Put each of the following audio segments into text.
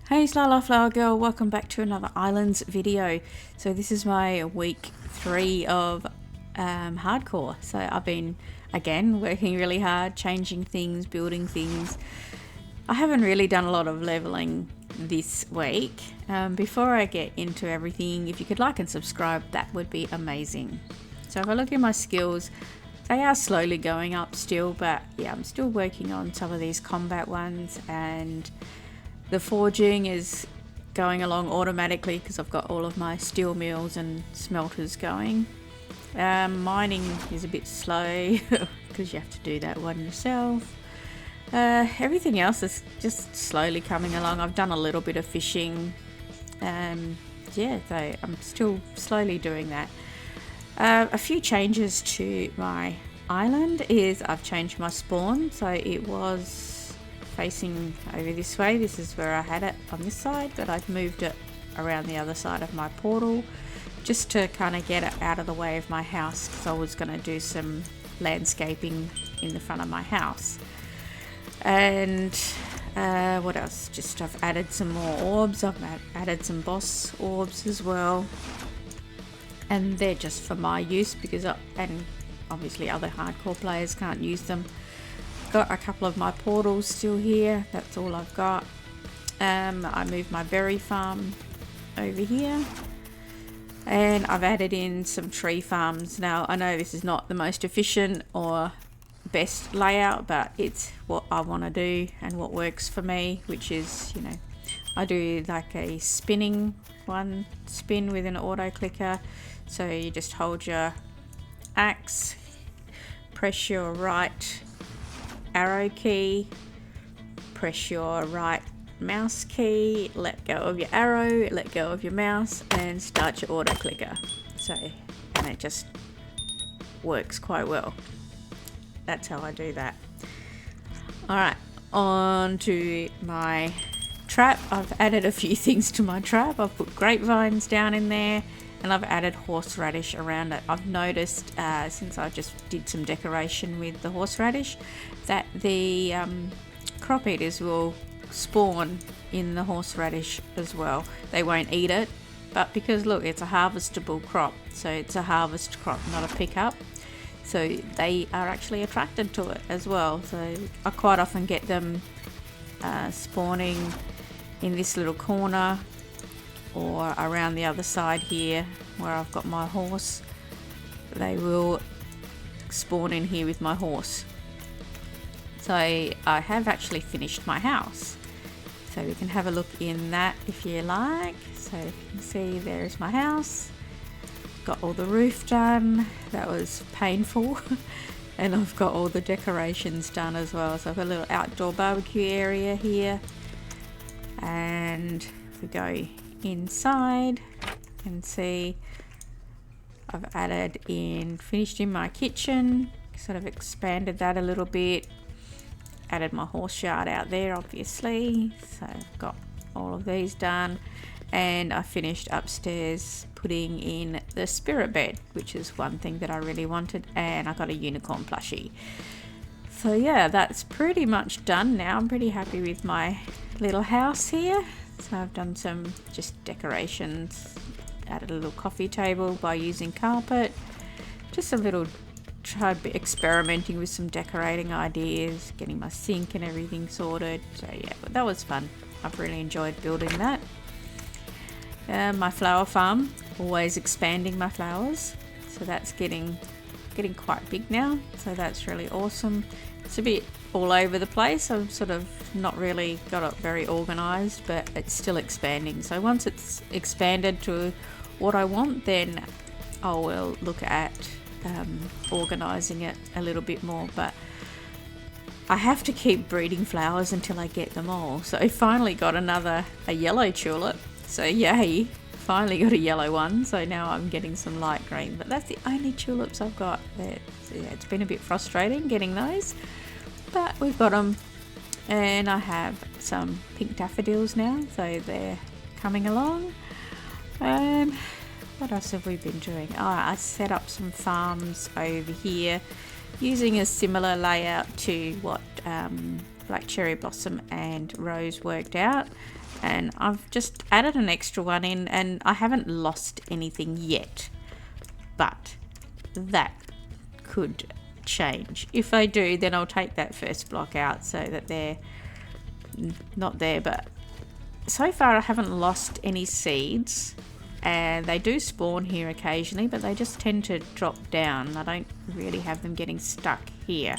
Hey Slala Flower Girl, welcome back to another Islands video. So this is my week 3 of hardcore. So I've been, again, working really hard, changing things, building things. I haven't really done a lot of leveling this week. Before I get into everything, if you could like and subscribe, that would be amazing. So if I look at my skills, they are slowly going up still, but yeah, I'm still working on some of these combat ones, and the forging is going along automatically because I've got all of my steel mills and smelters going. Mining is a bit slow because you have to do that one yourself. Everything else is just slowly coming along. I've done a little bit of fishing. Yeah, so I'm still slowly doing that. A few changes to my island is I've changed my spawn. So it was facing over this way. This is where I had it on this side, but I've moved it around the other side of my portal just to kind of get it out of the way of my house, because I was going to do some landscaping in the front of my house. And what else? Just I've added some more orbs. I've added some boss orbs as well, and they're just for my use because and obviously other hardcore players can't use them. Got a couple of my portals still here. That's all I've got. I moved my berry farm over here, and I've added in some tree farms. Now I know this is not the most efficient or best layout, but it's what I want to do and what works for me, which is, you know, I do like a spinning one, spin with an auto clicker. So you just hold your axe, press your right arrow key, press your right mouse key, let go of your arrow, let go of your mouse, and start your auto clicker. So, and it just works quite well. That's how I do that. Alright, on to my trap. I've added a few things to my trap. I've put grapevines down in there, and I've added horseradish around it. I've noticed since I just did some decoration with the horseradish that the crop eaters will spawn in the horseradish as well. They won't eat it, but because look, it's a harvestable crop, so it's a harvest crop, not a pickup. So they are actually attracted to it as well. So I quite often get them spawning in this little corner or around the other side here where I've got my horse. They will spawn in here with my horse. So I have actually finished my house, so we can have a look in that if you like. So you can see there's my house. Got all the roof done. That was painful. And I've got all the decorations done as well. So I've got a little outdoor barbecue area here, and if we go inside and see, I've finished in my kitchen, sort of expanded that a little bit, added my horse yard out there obviously. So I've got all of these done, and I finished upstairs putting in the spirit bed, which is one thing that I really wanted, and I got a unicorn plushie. So yeah, that's pretty much done now. I'm pretty happy with my little house here. So I've done some just decorations, added a little coffee table by using carpet, just tried experimenting with some decorating ideas, getting my sink and everything sorted. So yeah, but that was fun. I've really enjoyed building that. My flower farm, always expanding my flowers, so that's getting quite big now, so that's really awesome. It's a bit all over the place. I've sort of not really got it very organized, but it's still expanding. So once it's expanded to what I want, then I will look at organizing it a little bit more. But I have to keep breeding flowers until I get them all. So I finally got a yellow tulip. So yay, finally got a yellow one. So now I'm getting some light green, but that's the only tulips I've got. So yeah, it's been a bit frustrating getting those, but we've got them. And I have some pink daffodils now, so they're coming along. What else have we been doing? I set up some farms over here using a similar layout to what black cherry blossom and rose worked out, and I've just added an extra one in, and I haven't lost anything yet, but that could change. If I do, then I'll take that first block out so that they're not there. But so far I haven't lost any seeds, and they do spawn here occasionally, but they just tend to drop down. I don't really have them getting stuck here.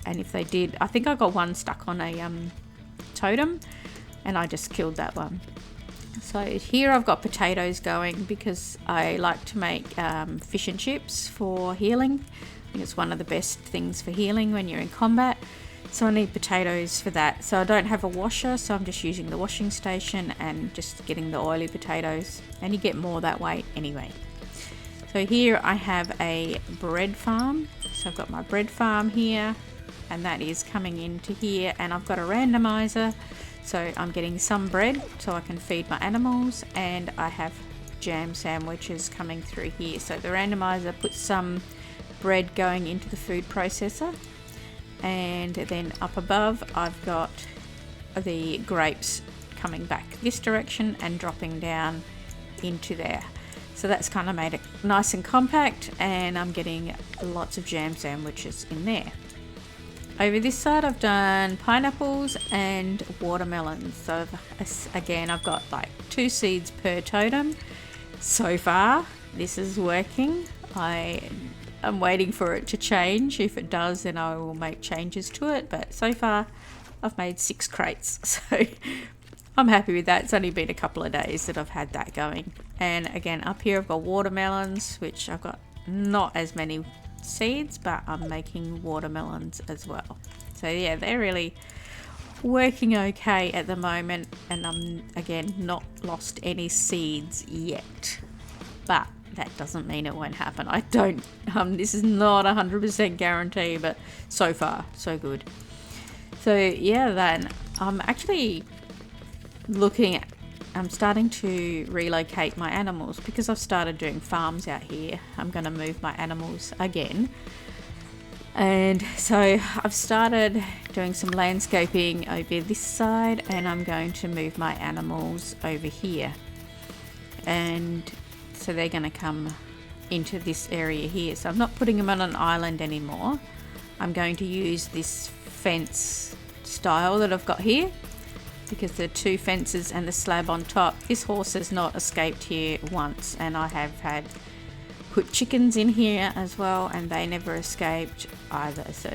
And if they did, I think I got one stuck on a totem, and I just killed that one. So here I've got potatoes going because I like to make fish and chips for healing. I think it's one of the best things for healing when you're in combat. So I need potatoes for that. So I don't have a washer, so I'm just using the washing station and just getting the oily potatoes, and you get more that way anyway. So here I have a bread farm. So I've got my bread farm here, and that is coming into here, and I've got a randomizer. So I'm getting some bread so I can feed my animals, and I have jam sandwiches coming through here. So the randomizer puts some bread going into the food processor, and then up above I've got the grapes coming back this direction and dropping down into there. So that's kind of made it nice and compact, and I'm getting lots of jam sandwiches in there. Over this side I've done pineapples and watermelons. So again, I've got like 2 seeds per totem. So far this is working. I'm waiting for it to change. If it does, then I will make changes to it, but so far I've made 6 crates, so I'm happy with that. It's only been a couple of days that I've had that going. And again, up here I've got watermelons, which I've got not as many seeds, but I'm making watermelons as well. So yeah, they're really working okay at the moment, and I'm again not lost any seeds yet, but that doesn't mean it won't happen. I don't this is not 100% guarantee, but so far so good. So yeah, then I'm actually I'm starting to relocate my animals because I've started doing farms out here. I'm going to move my animals again, and so I've started doing some landscaping over this side, and I'm going to move my animals over here, and so they're going to come into this area here. So I'm not putting them on an island anymore. I'm going to use this fence style that I've got here, because the 2 fences and the slab on top. This horse has not escaped here once, and I have put chickens in here as well, and they never escaped either. So,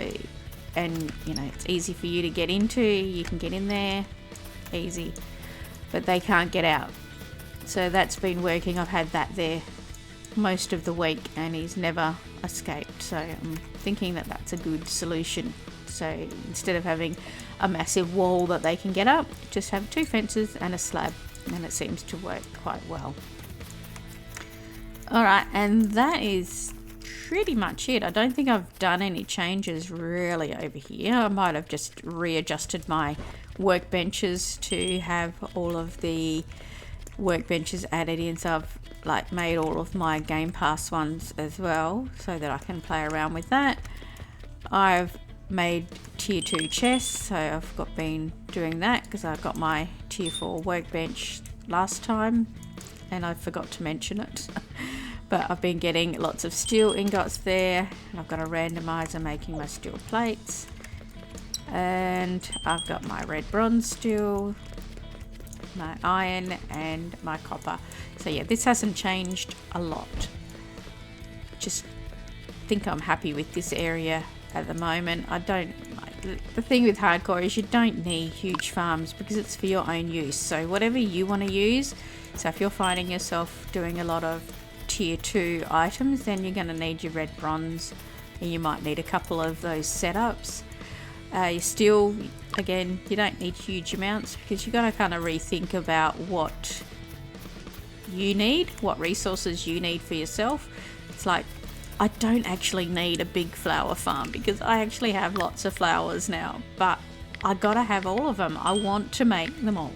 and you know, it's easy for you to get into. You can get in there easy, but they can't get out. So that's been working. I've had that there most of the week, and he's never escaped. So I'm thinking that that's a good solution. So instead of having a massive wall that they can get up, just have 2 fences and a slab, and it seems to work quite well. Alright, and that is pretty much it. I don't think I've done any changes really over here. I might have just readjusted my workbenches to have all of the workbenches added in, so I've like made all of my Game Pass ones as well so that I can play around with that. I've made tier 2 chests, so I've been doing that because I got my tier 4 workbench last time and I forgot to mention it. But I've been getting lots of steel ingots there, and I've got a randomizer making my steel plates, and I've got my red bronze steel, my iron and my copper. So yeah, this hasn't changed a lot. Just think I'm happy with this area at the moment. I don't like, the thing with hardcore is you don't need huge farms because it's for your own use. So whatever you want to use. So if you're finding yourself doing a lot of tier 2 items, then you're going to need your red bronze, and you might need a couple of those setups. You still, again, you don't need huge amounts because you've got to kind of rethink about what you need, what resources you need for yourself. It's like, I don't actually need a big flower farm because I actually have lots of flowers now, but I gotta have all of them. I want to make them all.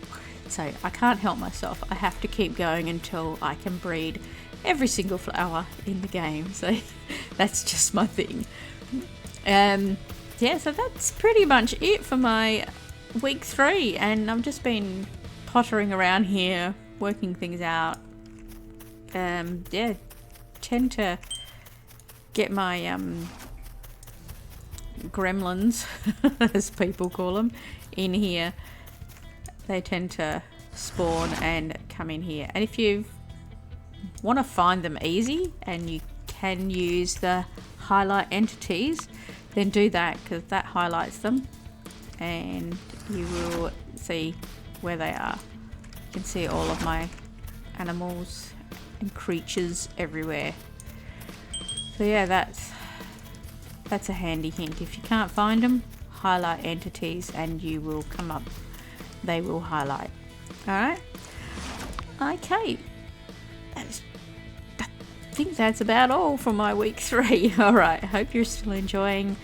So I can't help myself. I have to keep going until I can breed every single flower in the game. So that's just my thing. Yeah, yeah, so that's pretty much it for my week 3, and I've just been pottering around here, working things out. Yeah, tend to get my gremlins, as people call them, in here. They tend to spawn and come in here, and if you want to find them easy and you can use the highlight entities, then do that, because that highlights them and you will see where they are. You can see all of my animals and creatures everywhere. So yeah, that's a handy hint. If you can't find them, highlight entities and you will come up. They will highlight. Alright? Okay. I think that's about all for my week 3. Alright, hope you're still enjoying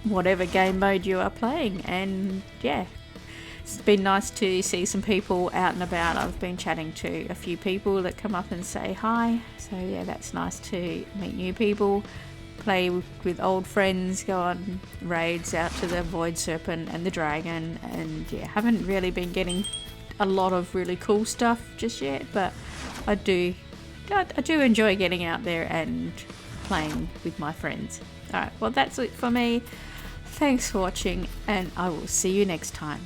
whatever game mode you are playing, and yeah, it's been nice to see some people out and about. I've been chatting to a few people that come up and say hi, so yeah, that's nice to meet new people, play with old friends, go on raids out to the Void Serpent and the Dragon, and yeah, haven't really been getting a lot of really cool stuff just yet, but I do enjoy getting out there and playing with my friends. Alright, well that's it for me. Thanks for watching, and I will see you next time.